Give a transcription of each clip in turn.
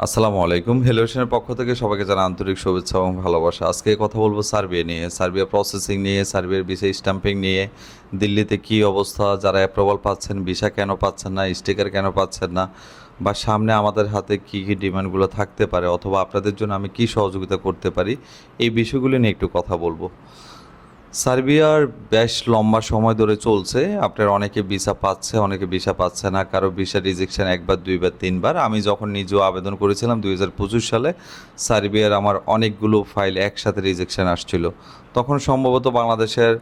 আসসালামু আলাইকুম। হেলোশনের পক্ষ থেকে সবাইকে জানাই আন্তরিক শুভেচ্ছা এবং ভালোবাসা। আজকে কথা বলবো সার্বিয়া নিয়ে, সার্বিয়া প্রসেসিং নিয়ে, সার্বিয়ার ভিসা স্ট্যাম্পিং নিয়ে। দিল্লিতে কী অবস্থা, যারা অ্যাপ্রুভাল পাচ্ছেন, ভিসা কেন পাচ্ছেন না, স্টিকার কেন পাচ্ছেন না, বা সামনে আমাদের হাতে কী কী ডিমান্ডগুলো থাকতে পারে, অথবা আপনাদের জন্য আমি কী সহযোগিতা করতে পারি, এই বিষয়গুলো নিয়ে একটু কথা বলবো। সার্বিয়ার বেশ লম্বা সময় ধরে চলছে। আপনার অনেকে ভিসা পাচ্ছে, অনেকে ভিসা পাচ্ছে না। কারো ভিসা রিজেকশন একবার, দুইবার, তিনবার। আমি যখন নিজেও আবেদন করেছিলাম 2025 সালে, সার্বিয়ার আমার অনেকগুলো ফাইল একসাথে রিজেকশন আসছিল। তখন সম্ভবত বাংলাদেশের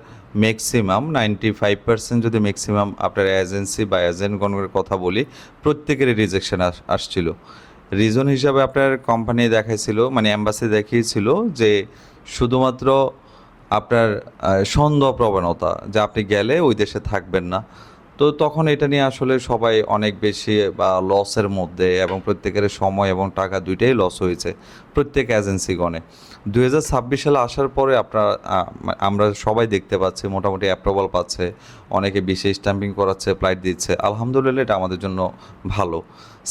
ম্যাক্সিমাম 95% যদি ম্যাক্সিমাম আপনার এজেন্সি বা এজেন্টগণের কথা বলি, প্রত্যেকেরই রিজেকশন আসছিল। রিজন হিসাবে আপনার কোম্পানি দেখাইছিল, মানে অ্যাম্বাসি দেখিয়েছিল যে শুধুমাত্র আপনার সন্দেহ প্রবণতা যে আপনি গেলে ওই দেশে থাকবেন না। তো তখন এটা নিয়ে আসলে সবাই অনেক বেশি বা লসের মধ্যে, এবং প্রত্যেকের সময় এবং টাকা দুইটাই লস হয়েছে প্রত্যেক এজেন্সিগণে। 2026 সালে আসার পরে আমরা সবাই দেখতে পাচ্ছি মোটামুটি অ্যাপ্রুভাল পাচ্ছে, অনেকে বিশেষ স্ট্যাম্পিং করাচ্ছে, ফ্লাইট দিচ্ছে। আলহামদুলিল্লাহ, এটা আমাদের জন্য ভালো।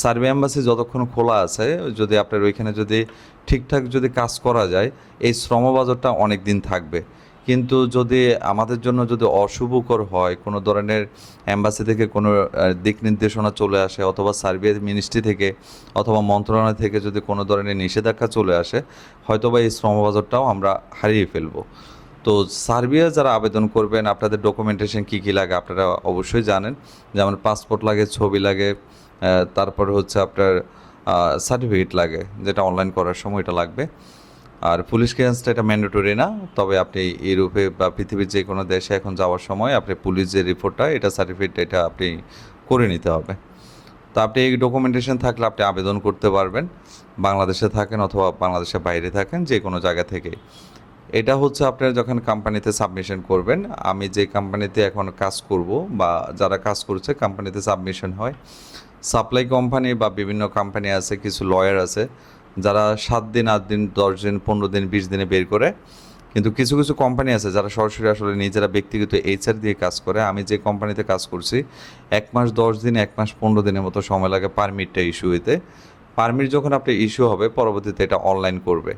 সার্বিয়া এম্বাসি যতক্ষণ খোলা আছে, যদি আপনার ওইখানে যদি ঠিকঠাক যদি কাজ করা যায়, এই শ্রমবাজারটা অনেক দিন থাকবে। কিন্তু যদি আমাদের জন্য যদি অশুভকর হয়, কোনো ধরনের অ্যাম্বাসি থেকে কোনো দিক নির্দেশনা চলে আসে, অথবা সার্বিয়া মিনিস্ট্রি থেকে অথবা মন্ত্রণালয় থেকে যদি কোনো ধরনের নিষেধাজ্ঞা চলে আসে, হয়তোবা এই শ্রমবাজারটাও আমরা হারিয়ে ফেলবো। তো সার্বিয়া যারা আবেদন করবেন, আপনাদের ডকুমেন্টেশন কী কী লাগে আপনারা অবশ্যই জানেন। যেমন পাসপোর্ট লাগে, ছবি লাগে, তারপরে হচ্ছে আপনার সার্টিফিকেট লাগে, যেটা অনলাইন করার সময় এটা লাগবে। আর পুলিশ ক্লিয়ারেন্সটা এটা ম্যান্ডেটরি না, তবে আপনি ইউরোপে বা পৃথিবীর যে কোনো দেশে এখন যাওয়ার সময় আপনি পুলিশ যে রিপোর্টটা, এটা সার্টিফিকেট, এটা আপনি করে নিতে হবে। তো আপনি এই ডকুমেন্টেশন থাকলে আপনি আবেদন করতে পারবেন, বাংলাদেশে থাকেন অথবা বাংলাদেশের বাইরে থাকেন, যে কোনো জায়গা থেকে। এটা হচ্ছে আপনার যখন কোম্পানিতে সাবমিশন করবেন, আমি যে কোম্পানিতে এখন কাজ করব বা যারা কাজ করছে কোম্পানিতে সাবমিশন হয়। সাপ্লাই কোম্পানি বা বিভিন্ন কোম্পানি আছে, কিছু লয়ার আছে যারা 7 দিন, 8 দিন, 10 দিন, 15 দিন, 20 দিনে বের করে। কিন্তু কিছু কিছু কোম্পানি আছে যারা সরাসরি আসলে নিজেরা ব্যক্তিগত এইচআর দিয়ে কাজ করে। আমি যে কোম্পানিতে কাজ করছি, 1 মাস 10 দিন, 1 মাস 15 দিনের মতো সময় লাগে পারমিটটা ইস্যু হইতে। পারমিট যখন আপনি ইস্যু হবে, পরবর্তীতে এটা অনলাইন করবে।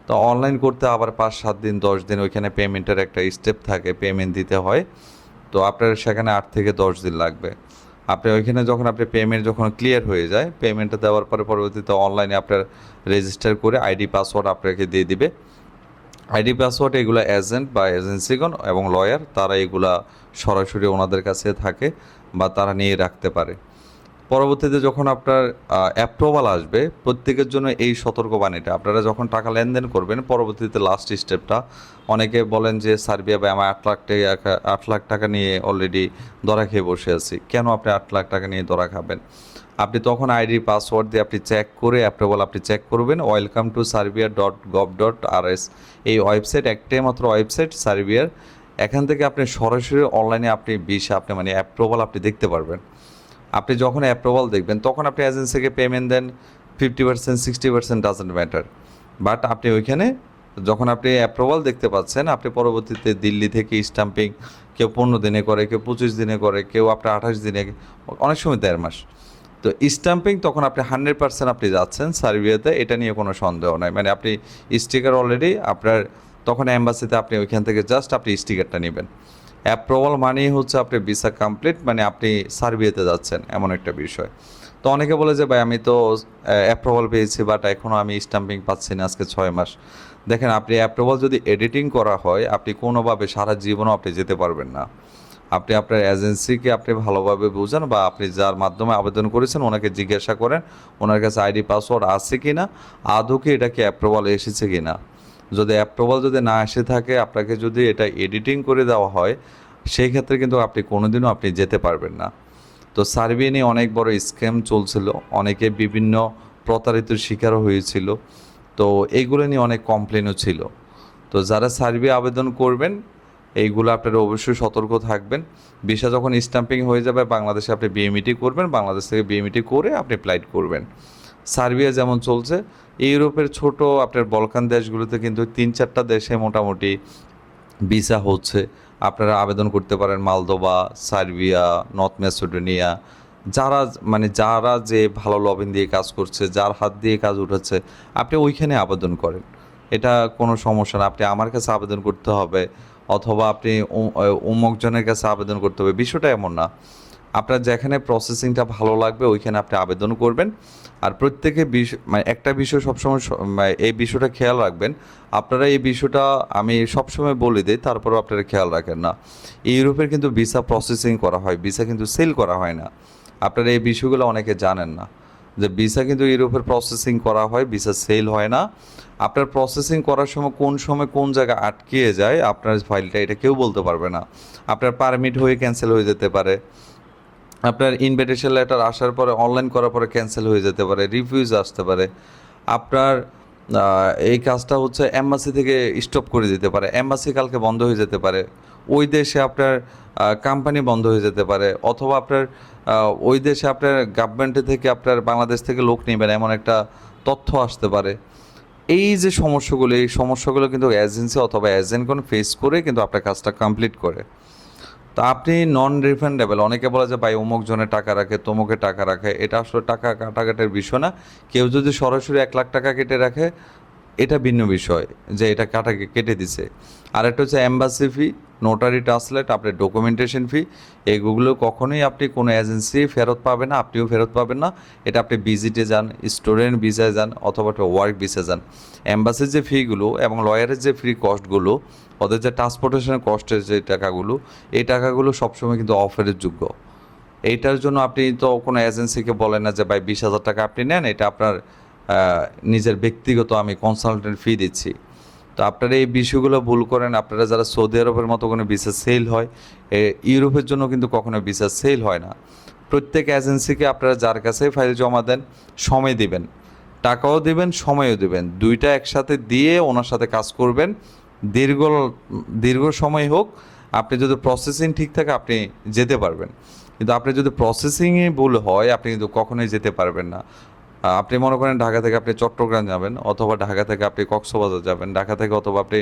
তো অনলাইন করতে আবার 5-7 দিন, 10 দিন ওইখানে পেমেন্টের একটা স্টেপ থাকে, পেমেন্ট দিতে হয়। তো আপনার সেখানে 8 থেকে 10 দিন লাগবে। আপনি ওইখানে যখন আপনি পেমেন্ট যখন ক্লিয়ার হয়ে যায়, পেমেন্টটা দেওয়ার পরে পরবর্তীতে অনলাইনে আপনার রেজিস্টার করে আইডি পাসওয়ার্ড আপনাকে দিয়ে দিবে। আইডি পাসওয়ার্ড এগুলো এজেন্ট বা এজেন্সিগণ এবং লয়ার তারা এগুলা সরাসরি ওনাদের কাছে থাকে বা তারা নিয়ে রাখতে পারে। পরবর্তীতে যখন আপনার অ্যাপ্রুভাল আসবে, প্রত্যেকের জন্য এই সতর্কবাণীটা, আপনারা যখন টাকা লেনদেন করবেন, পরবর্তীতে লাস্ট স্টেপটা, অনেকে বলেন যে সার্বিয়া বা আমার 8 লাখ টাকা নিয়ে অলরেডি ধরা খেয়ে বসে আছি। কেন আপনি 8 লাখ টাকা নিয়ে ধরা খাবেন? আপনি তখন আইডি পাসওয়ার্ড দিয়ে আপনি চেক করে অ্যাপ্রুভাল আপনি চেক করবেন। ওয়েলকাম টু serbia.gov.rs, এই ওয়েবসাইট একটাই মাত্র ওয়েবসাইট সার্বিয়ার। এখান থেকে আপনি সরাসরি অনলাইনে আপনি ভিসা আপনি মানে অ্যাপ্রুভাল আপনি দেখতে পারবেন। আপনি যখন অ্যাপ্রুভাল দেখবেন, তখন আপনি এজেন্সিকে পেমেন্ট দেন 50%, 60% ডাজন্ট ম্যাটার। বাট আপনি ওইখানে যখন আপনি অ্যাপ্রুভাল দেখতে পাচ্ছেন, আপনি পরবর্তীতে দিল্লি থেকে স্টাম্পিং কেউ 15 দিনে করে, কেউ 25 দিনে করে, কেউ আপনার 28 দিনে, অনেক সময় 1.5 মাস। তো স্টাম্পিং তখন আপনি 100% আপনি যাচ্ছেন সার্বিয়াতে, এটা নিয়ে কোনো সন্দেহ নাই। মানে আপনি স্টিকার অলরেডি আপনার, তখন অ্যাম্বাসিতে আপনি ওইখান থেকে জাস্ট আপনি স্টিকারটা নেবেন। অ্যাপ্রুভাল মানেই হচ্ছে আপনি ভিসা কমপ্লিট, মানে আপনি সার্বিয়াতে যাচ্ছেন, এমন একটা বিষয়। তো অনেকে বলে যে ভাই আমি তো অ্যাপ্রুভাল পেয়েছি, বাট এখনও আমি স্টাম্পিং পাচ্ছি না, আজকে 6 মাস। দেখেন, আপনি অ্যাপ্রুভাল যদি এডিটিং করা হয়, আপনি কোনোভাবে সারা জীবনও আপনি যেতে পারবেন না। আপনি আপনার এজেন্সিকে আপনি ভালোভাবে বোঝান, বা আপনি যার মাধ্যমে আবেদন করেছেন ওনাকে জিজ্ঞাসা করেন ওনার কাছে আইডি পাসওয়ার্ড আছে কি না, আদৌ কি এটা কি অ্যাপ্রুভাল এসেছে কি না। যদি অ্যাপ্রুভাল যদি না এসে থাকে, আপনাকে যদি এটা এডিটিং করে দেওয়া হয়, সেই ক্ষেত্রে কিন্তু আপনি কোনোদিনও আপনি যেতে পারবেন না। তো সার্বিয়া নিয়ে অনেক বড় স্ক্যাম চলছিল, অনেকে বিভিন্ন প্রতারিত শিকারও হয়েছিল। তো এইগুলো নিয়ে অনেক কমপ্লেনও ছিল। তো যারা সার্বিয়া আবেদন করবেন, এইগুলো আপনারা অবশ্যই সতর্ক থাকবেন। ভিসা যখন স্ট্যাম্পিং হয়ে যাবে, বাংলাদেশে আপনি বিএমইটি করবেন, বাংলাদেশ থেকে বিএমইটি করে আপনি ফ্লাইট করবেন। সার্বিয়া যেমন চলছে, ইউরোপের ছোট আপনার বলকান দেশগুলোতে কিন্তু 3-4টা দেশে মোটামুটি ভিসা হচ্ছে। আপনারা আবেদন করতে পারেন মালদোভা, সার্বিয়া, নর্থ ম্যাসেডোনিয়া, যারা যে ভালো লবিং দিয়ে কাজ করছে, যার হাত দিয়ে কাজ উঠেছে, আপনি ওইখানে আবেদন করেন। এটা কোনো সমস্যা না। আপনি আমার কাছে আবেদন করতে হবে অথবা আপনি অমুক জনের কাছে আবেদন করতে হবে, বিষয়টা এমন না। আপনার যেখানে প্রসেসিংটা ভালো লাগবে ওইখানে আপনি আবেদন করবেন। আর প্রত্যেকে একটা বিষয় সবসময় এই বিষয়টা খেয়াল রাখবেন। আপনারা এই বিষয়টা আমি সবসময় বলে দিই, তারপরেও আপনারা খেয়াল রাখেন না। ইউরোপের কিন্তু ভিসা প্রসেসিং করা হয়, ভিসা কিন্তু সেল করা হয় না। আপনারা এই বিষয়গুলো অনেকে জানেন না, যে ভিসা কিন্তু ইউরোপের প্রসেসিং করা হয়, ভিসা সেল হয় না। আপনার প্রসেসিং করার সময় কোন জায়গায় আটকিয়ে যায় আপনার ফাইলটা, এটা কেউ বলতে পারবে না। আপনার পারমিট হয়ে ক্যান্সেল হয়ে যেতে পারে, আপনার ইনভিটেশন লেটার আসার পরে অনলাইন করার পরে ক্যান্সেল হয়ে যেতে পারে, রিফিউজ আসতে পারে। আপনার এই কাজটা হচ্ছে এম্বাসি থেকে স্টপ করে দিতে পারে, এম্বাসি কালকে বন্ধ হয়ে যেতে পারে, ওই দেশে আপনার কোম্পানি বন্ধ হয়ে যেতে পারে, অথবা আপনার ওই দেশে আপনার গভর্নমেন্টের থেকে আপনার বাংলাদেশ থেকে লোক নেবেন এমন একটা তথ্য আসতে পারে। এই যে সমস্যাগুলো, এই সমস্যাগুলো কিন্তু এজেন্সি অথবা এজেন্টগণ ফেস করে কিন্তু আপনার কাজটা কমপ্লিট করে। তো আপনি নন রিফান্ডেবল, অনেকে বলে যে ভাই অমুক জনে টাকা রাখে, তমুকে টাকা রাখে, এটা আসলে টাকা কাটাকাটির বিষয় না। কেউ যদি সরাসরি 1 লাখ টাকা কেটে রাখে, এটা ভিন্ন বিষয় যে এটা কেটে দিছে। আর একটা হচ্ছে অ্যাম্বাসি ফি, নোটারি ট্রান্সলেট, আপনার ডকুমেন্টেশন ফি, এগুলো কখনোই আপনি কোনো এজেন্সি ফেরত পাবেন না, আপনিও ফেরত পাবেন না। এটা আপনি ভিজিটে যান, স্টুডেন্ট ভিসায় যান, অথবা একটা ওয়ার্ক ভিসায় যান। অ্যাম্বাসির যে ফিগুলো এবং লয়ারের যে ফ্রি কস্টগুলো, ওদের যে ট্রান্সপোর্টেশনের কস্টের যে টাকাগুলো, এই টাকাগুলো সবসময় কিন্তু অফারের যোগ্য। এইটার জন্য আপনি তো কোনো এজেন্সিকে বলেন না যে ভাই 20,000 টাকা আপনি নেন, এটা আপনার নিজের ব্যক্তিগত আমি কনসালটেন্ট ফি দিচ্ছি। তো আপনারা এই বিষয়গুলো ভুল করেন। আপনারা যারা সৌদি আরবের মতো কোনো ভিসা সেল হয়, ইউরোপের জন্য কিন্তু কখনো ভিসা সেল হয় না। প্রত্যেক এজেন্সিকে আপনারা যার কাছে ফাইল জমা দেন, সময় দিবেন, টাকাও দিবেন, সময়ও দিবেন, দুইটা একসাথে দিয়ে ওনার সাথে কাজ করবেন। দীর্ঘ দীর্ঘ সময় হোক, আপনি যদি প্রসেসিং ঠিক থাকে আপনি যেতে পারবেন। কিন্তু আপনি যদি প্রসেসিংয়ে ভুল হয়, আপনি কিন্তু কখনোই যেতে পারবেন না। আপনি মনে করেন ঢাকা থেকে আপনি চট্টগ্রাম যাবেন, অথবা ঢাকা থেকে আপনি কক্সবাজার যাবেন, ঢাকা থেকে অথবা আপনি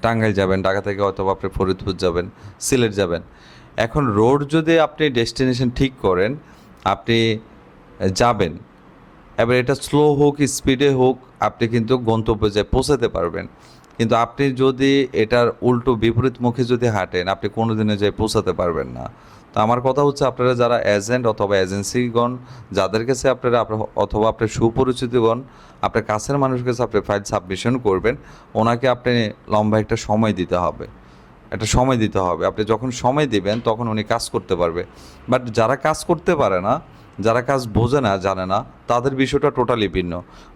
টাঙ্গাইল যাবেন, ঢাকা থেকে অথবা আপনি ফরিদপুর যাবেন, সিলেট যাবেন। এখন রোড যদি আপনি ডেস্টিনেশন ঠিক করেন, আপনি যাবেন। এবার এটা স্লো হোক স্পিডে হোক, আপনি কিন্তু গন্তব্যে যেয়ে পৌঁছাতে পারবেন। কিন্তু আপনি যদি এটার উল্টো বিপরীত মুখে যদি হাঁটেন, আপনি কোনো দিনে যেয়ে পৌঁছাতে পারবেন না। তো আমার কথা হচ্ছে, আপনারা যারা এজেন্ট অথবা এজেন্সিগণ, যাদের কাছে অথবা আপনার সুপরিচিতগণ, আপনার কাছের মানুষের কাছে আপনি ফাইল সাবমিশন করবেন, ওনাকে আপনি লম্বা একটা সময় দিতে হবে। আপনি যখন সময় দিবেন তখন উনি কাজ করতে পারবে। বাট যারা কাজ করতে পারে না, যারা কাজ বোঝে না, জানে না, তাদের বিষয়টা টোটালি ভিন্ন।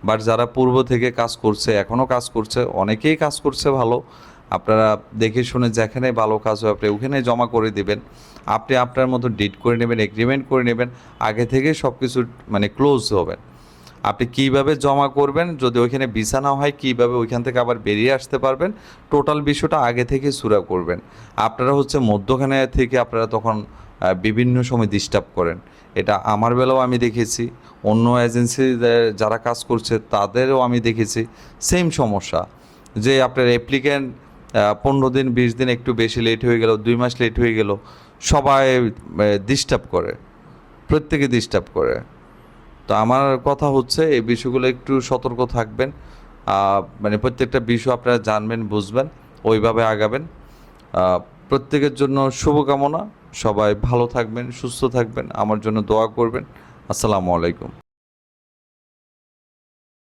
বাট যারা পূর্ব থেকে কাজ করছে, এখনও কাজ করছে, অনেকেই কাজ করছে ভালো, আপনারা দেখে শুনে যেখানে ভালো কাজ হয় আপনি ওখানে জমা করে দিবেন। আপনি আপনার মতো ডিড করে নেবেন, এগ্রিমেন্ট করে নেবেন, আগে থেকে সব কিছু ক্লোজ হবেন। আপনি কীভাবে জমা করবেন, যদি ওইখানে ভিসা না হয় কীভাবে ওইখান থেকে আবার বেরিয়ে আসতে পারবেন, টোটাল বিষয়টা আগে থেকে সুরা করবেন। আপনারা হচ্ছে মধ্যখানে থেকে আপনারা তখন বিভিন্ন সময় ডিস্টার্ব করেন। এটা আমার বেলাও আমি দেখেছি, অন্য এজেন্সি যারা কাজ করছে তাদেরও আমি দেখেছি সেম সমস্যা, যে আপনার অ্যাপ্লিক্যান্ট 15 দিন 20 দিন একটু বেশি লেট হয়ে গেল, 2 মাস লেট হয়ে গেল, সবাই ডিস্টার্ব করে, প্রত্যেকে ডিস্টার্ব করে। তো আমার কথা হচ্ছে এই বিষয়গুলো একটু সতর্ক থাকবেন। প্রত্যেকটা বিষয় আপনারা জানবেন, বুঝবেন, ওইভাবে আগাবেন। প্রত্যেকের জন্য শুভকামনা। সবাই ভালো থাকবেন, সুস্থ থাকবেন, আমার জন্য দোয়া করবেন। আসসালামু আলাইকুম।